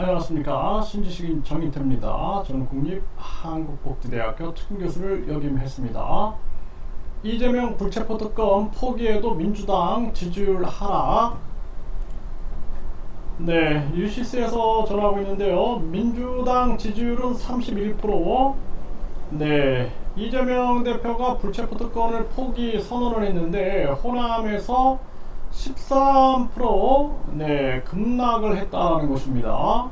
안녕하십니까. 신지식인 정인태입니다. 저는 국립한국복지대학교 특임교수를 역임했습니다. 이재명 불체포 특검 포기해도 민주당 지지율 하락. 네, 뉴시스에서 전하고 있는데요. 민주당 지지율은 31%. 네, 이재명 대표가 불체포 특검을 포기 선언을 했는데 호남에서 13% 네, 급락을 했다는 것입니다.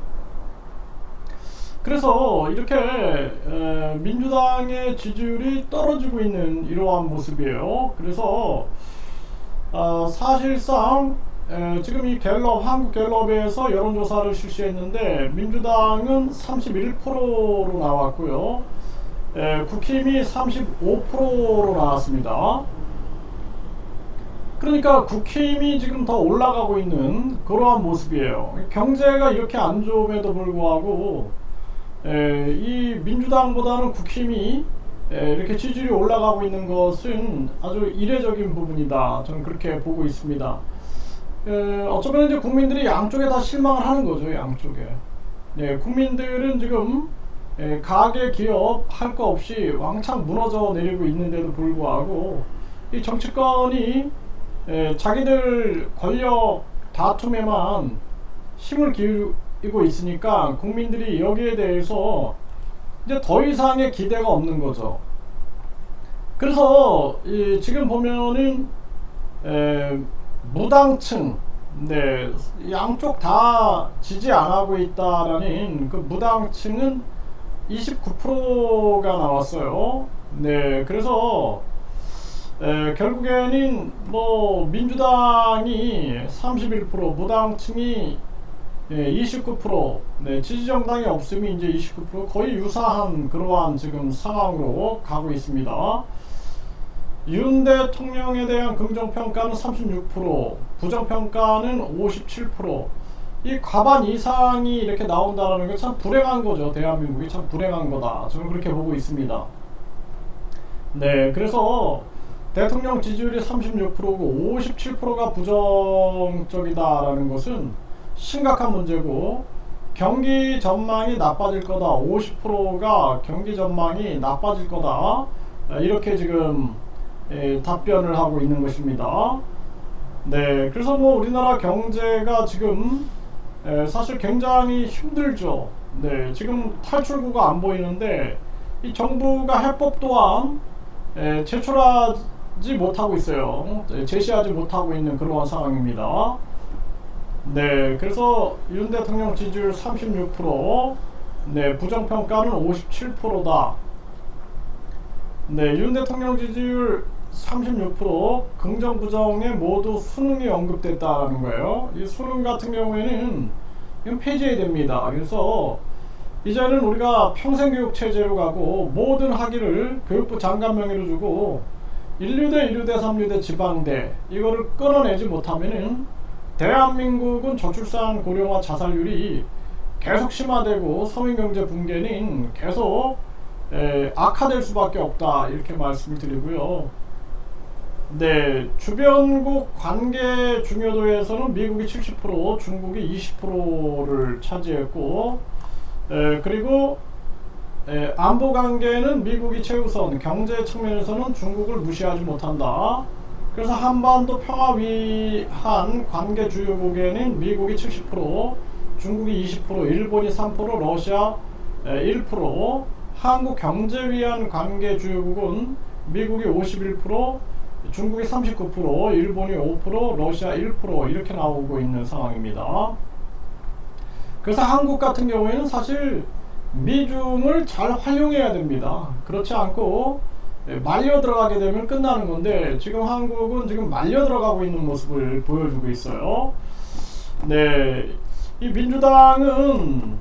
그래서 이렇게 민주당의 지지율이 떨어지고 있는 이러한 모습이에요. 그래서 사실상 지금 이 갤럽, 한국갤럽에서 여론조사를 실시했는데 민주당은 31%로 나왔고요. 국힘이 35%로 나왔습니다. 그러니까 국힘이 지금 더 올라가고 있는 그러한 모습이에요. 경제가 이렇게 안 좋음에도 불구하고 이 민주당보다는 국힘이 이렇게 지지율이 올라가고 있는 것은 아주 이례적인 부분이다. 저는 그렇게 보고 있습니다. 어쩌면 이제 국민들이 양쪽에 다 실망을 하는 거죠. 양쪽에. 네, 국민들은 지금 가계 기업 할 거 없이 왕창 무너져 내리고 있는데도 불구하고 이 정치권이 자기들 권력 다툼에만 힘을 기울이고 있으니까 국민들이 여기에 대해서 이제 더 이상의 기대가 없는 거죠. 그래서 지금 보면은 무당층, 네, 양쪽 다 지지 안 하고 있다라는 그 무당층은 29%가 나왔어요. 네, 그래서 결국에는 뭐 민주당이 31%, 무당층이 29%, 네, 지지정당이 없으면 이제 29%, 거의 유사한 그러한 지금 상황으로 가고 있습니다. 윤 대통령에 대한 긍정평가는 36%, 부정평가는 57%. 이 과반 이상이 이렇게 나온다는 게 참 불행한 거죠. 대한민국이 참 불행한 거다. 저는 그렇게 보고 있습니다. 네, 그래서 대통령 지지율이 36%고 57%가 부정적이다라는 것은 심각한 문제고, 경기 전망이 나빠질 거다, 50%가 경기 전망이 나빠질 거다, 이렇게 지금 답변을 하고 있는 것입니다. 네, 그래서 뭐 우리나라 경제가 지금 사실 굉장히 힘들죠. 네, 지금 탈출구가 안 보이는데 이 정부가 해법 또한 제출하지 못하고 있어요. 제시하지 못하고 있는 그러한 상황입니다. 네, 그래서 윤 대통령 지지율 36%, 네, 부정평가는 57%다. 네, 윤 대통령 지지율 36%, 긍정 부정에 모두 수능이 언급됐다는 거예요. 이 수능 같은 경우에는 이건 폐지해야 됩니다. 그래서 이제는 우리가 평생교육 체제로 가고 모든 학위를 교육부 장관 명의로 주고 1류대, 2류대, 3류대, 지방대 이거를 끊어내지 못하면은 대한민국은 저출산, 고령화, 자살률이 계속 심화되고 서민경제 붕괴는 계속 악화될 수밖에 없다, 이렇게 말씀을 드리고요. 네, 주변국 관계 중요도에서는 미국이 70%, 중국이 20%를 차지했고, 그리고 안보 관계는 미국이 최우선, 경제 측면에서는 중국을 무시하지 못한다. 그래서 한반도 평화 위한 관계 주요국에는 미국이 70%, 중국이 20%, 일본이 3%, 러시아 1%, 한국 경제 위한 관계 주요국은 미국이 51%, 중국이 39%, 일본이 5%, 러시아 1% 이렇게 나오고 있는 상황입니다. 그래서 한국 같은 경우에는 사실 미중을 잘 활용해야 됩니다. 그렇지 않고 말려 들어가게 되면 끝나는 건데 지금 한국은 지금 말려 들어가고 있는 모습을 보여주고 있어요. 네, 이 민주당은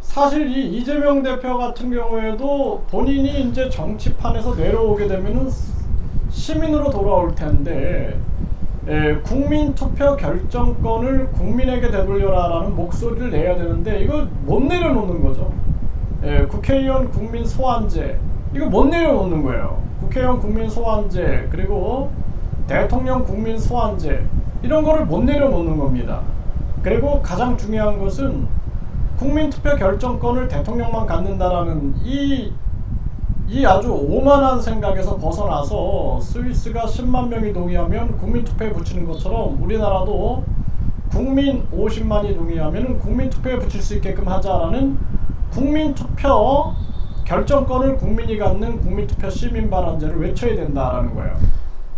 사실 이 이재명 대표 같은 경우에도 본인이 이제 정치판에서 내려오게 되면은 시민으로 돌아올 텐데 국민 투표 결정권을 국민에게 되돌려라라는 목소리를 내야 되는데 이거 못 내려놓는 거죠. 국회의원 국민 소환제 이거 못 내려놓는 거예요. 국회의원 국민 소환제 그리고 대통령 국민 소환제 이런 거를 못 내려놓는 겁니다. 그리고 가장 중요한 것은 국민투표 결정권을 대통령만 갖는다라는 이 아주 오만한 생각에서 벗어나서 스위스가 10만 명이 동의하면 국민투표에 붙이는 것처럼 우리나라도 국민 50만이 동의하면 국민투표에 붙일 수 있게끔 하자라는 국민투표 결정권을 국민이 갖는 국민투표 시민발언제를 외쳐야 된다라는 거예요.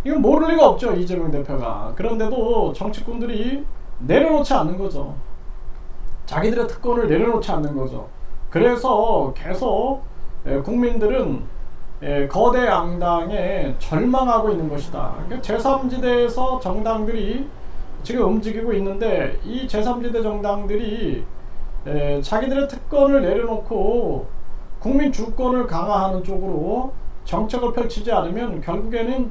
이건 모를 리가 없죠, 이재명 대표가. 그런데도 정치꾼들이 내려놓지 않는 거죠. 자기들의 특권을 내려놓지 않는 거죠. 그래서 계속 국민들은 거대 양당에 절망하고 있는 것이다. 그러니까 제3지대에서 정당들이 지금 움직이고 있는데, 이 제3지대 정당들이 자기들의 특권을 내려놓고 국민 주권을 강화하는 쪽으로 정책을 펼치지 않으면 결국에는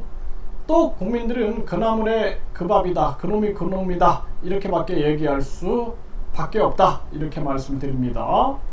또 국민들은 그 나물의 그 밥이다, 그놈이 그놈이다, 이렇게밖에 얘기할 수 밖에 없다, 이렇게 말씀드립니다.